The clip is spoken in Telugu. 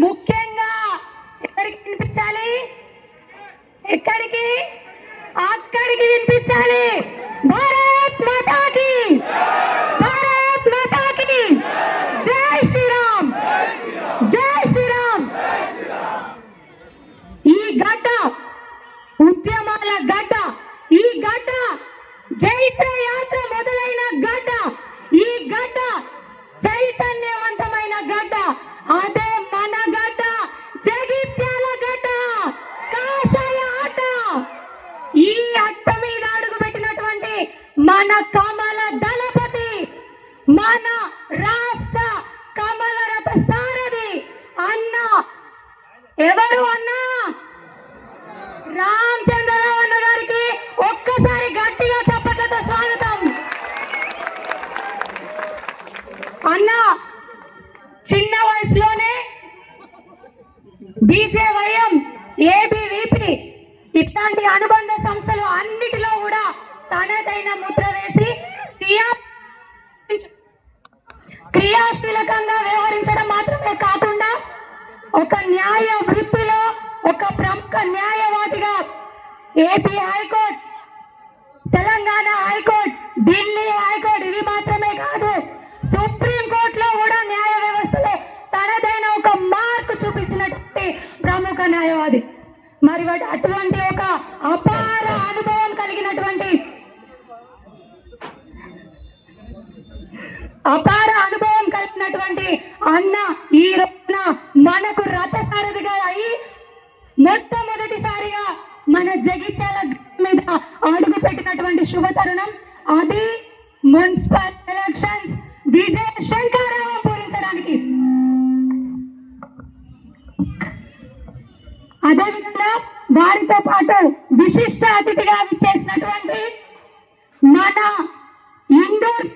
ముఖ్యంగా ఎవరికి వినిపించాలి? ఎక్కడికి? అక్కడికి వినిపించాలి. భారత్ మాతాకి, భారత్ మాతాకి జై శ్రీరామ్, జై శ్రీరామ్. ఈ గడ్డ ఉద్యమాల గడ్డ, ఈ గడ్డ జైత్ర యాత్ర మొదలైన గడ్డ, ఈ గడ్డ చైతన్యవంతమైన గడ్డ. అదే మన గడ్డ, జగిత్యాల గడ్డ, కాషాయ అడ్డ. ఈ అడ్డ మీద అడుగు పెట్టినటువంటి మన కమల దళపతి, మన రాష్ట్ర కమల రథ సారథి అన్న ఎవరు? అన్నా రామచంద్రరావు అన్న గారికి ఒక్కసారి గట్టిగా చప్పట్లతో స్వాగతం. అన్న చిన్న వయసులోనే బీజేవైఎం, ఏబీవీపీ ఇట్లాంటి అనుబంధ సంస్థలు అన్నిటిలో కూడా తనదైన ముద్ర వేసి క్రియాశీలకంగా వ్యవహరించడం మాత్రమే కాకుండా ఒక న్యాయ వృత్తిలో ఒక ప్రముఖ న్యాయవాదిగా AP high court, Telangana high court, Delhi high court ఇవి మాత్రమే కాదు సుప్రీం కోర్టులో కూడా న్యాయ వ్యవస్థలో తనదైన ఒక మార్కు చూపించినటువంటి ప్రముఖ న్యాయవాది. మరి అటువంటి ఒక అపార అనుభవం కలిగినటువంటి అన్న ఈ రోజున మనకు రథసారథిగా అయి మొట్టమొదటిసారిగా మన జగిత్యాల మీద అడుగు పెట్టినటువంటి శుభ తరుణం. అది మున్సిపల్ ఎలక్షన్స్ విజయ శంకరావం పూరించడానికి. అదేవిధంగా వారితో పాటు విశిష్ట అతిథిగా విచ్చేసినటువంటి మన ఇండోర్